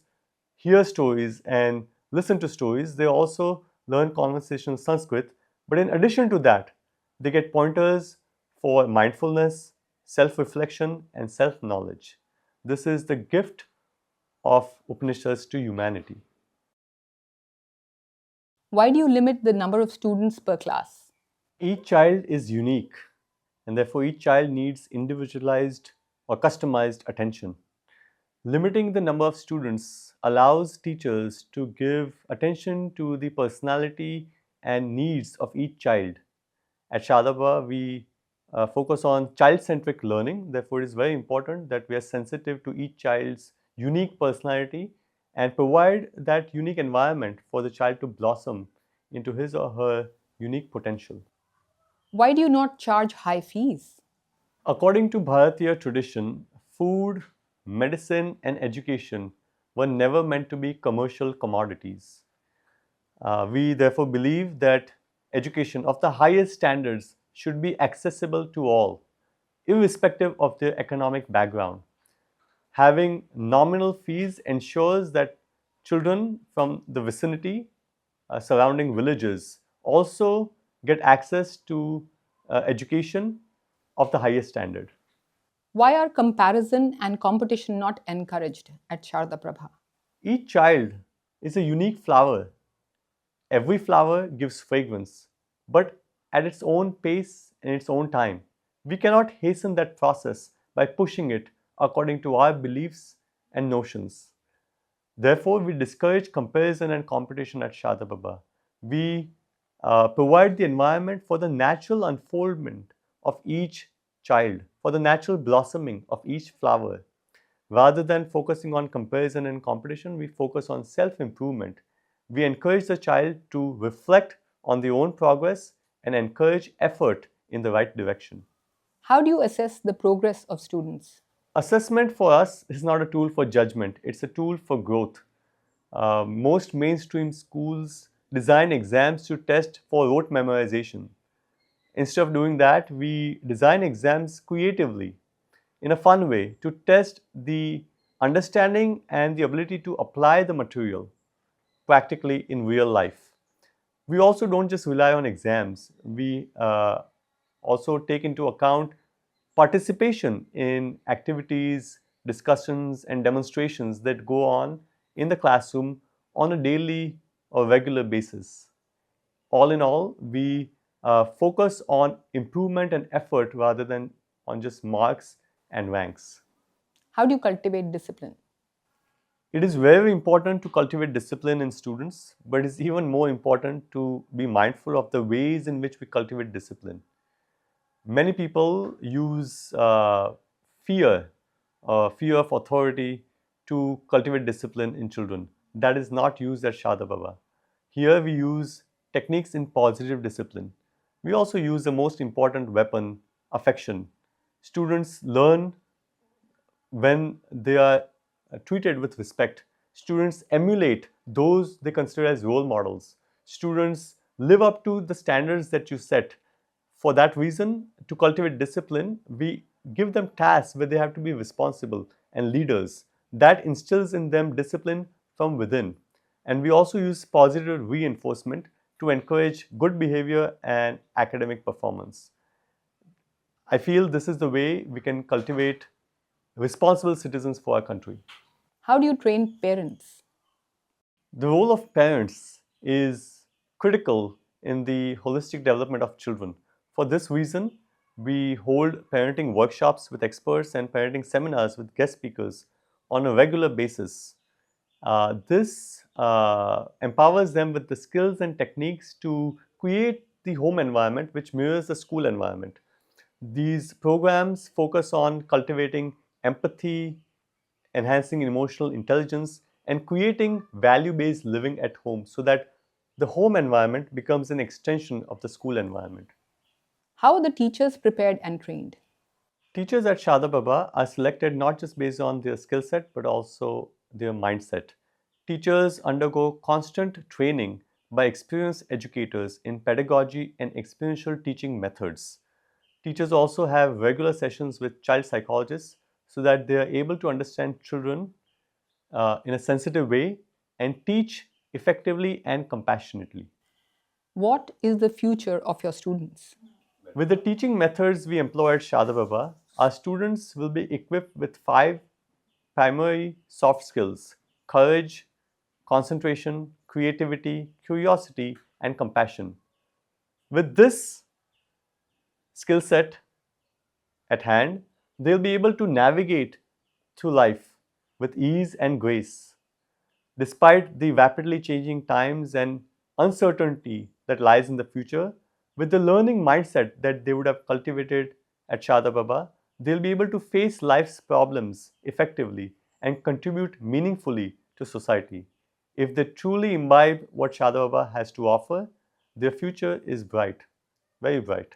hear stories and listen to stories, they also learn conversational Sanskrit. But in addition to that, they get pointers for mindfulness, self reflection, and self knowledge. This is the gift of Upanishads to humanity. Why do you limit the number of students per class? Each child is unique, and therefore each child needs individualized or customized attention. Limiting the number of students allows teachers to give attention to the personality and needs of each child. At Sharada, we focus on child-centric learning. Therefore, it is very important that we are sensitive to each child's unique personality and provide that unique environment for the child to blossom into his or her unique potential. Why do you not charge high fees? According to Bharatiya tradition, food, medicine, and education were never meant to be commercial commodities. We therefore believe that education of the highest standards should be accessible to all, irrespective of their economic background. Having nominal fees ensures that children from the vicinity, surrounding villages, also get access to education of the highest standard. Why are comparison and competition not encouraged at Sharada Prabha? Each child is a unique flower. Every flower gives fragrance, but at its own pace and its own time. We cannot hasten that process by pushing it according to our beliefs and notions. Therefore, we discourage comparison and competition at Sharada Prabha. We provide the environment for the natural unfoldment of each child, for the natural blossoming of each flower. Rather than focusing on comparison and competition, we focus on self improvement. We encourage the child to reflect on their own progress and encourage effort in the right direction. How do you assess the progress of students? Assessment for us is not a tool for judgment, it's a tool for growth. Most mainstream schools design exams to test for rote memorization. Instead of doing that, we design exams creatively in a fun way to test the understanding and the ability to apply the material practically in real life. We also don't just rely on exams, we also take into account participation in activities, discussions, and demonstrations that go on in the classroom on a daily or regular basis. All in all, we focus on improvement and effort rather than on just marks and ranks. How do you cultivate discipline? It is very important to cultivate discipline in students, but it's even more important to be mindful of the ways in which we cultivate discipline. Many people use fear, fear of authority, to cultivate discipline in children. That is not used at Sharada Prabha. Here we use techniques in positive discipline. We also use the most important weapon, affection. Students learn when they are treated with respect. Students emulate those they consider as role models. Students live up to the standards that you set. For that reason, to cultivate discipline, we give them tasks where they have to be responsible and leaders. That instills in them discipline from within. And we also use positive reinforcement to encourage good behavior and academic performance. I feel this is the way we can cultivate responsible citizens for our country. How do you train parents? The role of parents is critical in the holistic development of children. For this reason, we hold parenting workshops with experts and parenting seminars with guest speakers on a regular basis. This empowers them with the skills and techniques to create the home environment which mirrors the school environment. These programs focus on cultivating empathy, enhancing emotional intelligence, and creating value based living at home so that the home environment becomes an extension of the school environment. How are the teachers prepared and trained? Teachers at Sharada Prabha are selected not just based on their skill set but also their mindset. Teachers undergo constant training by experienced educators in pedagogy and experiential teaching methods. Teachers also have regular sessions with child psychologists so that they are able to understand children in a sensitive way and teach effectively and compassionately. What is the future of your students? With the teaching methods we employ at Shadababa, our students will be equipped with five primary soft skills: courage, concentration, creativity, curiosity, and compassion. With this skill set at hand, they'll be able to navigate through life with ease and grace. Despite the rapidly changing times and uncertainty that lies in the future, with the learning mindset that they would have cultivated at Sharada Prabha, they'll be able to face life's problems effectively and contribute meaningfully to society. If they truly imbibe what Sharada Prabha has to offer, their future is bright, very bright.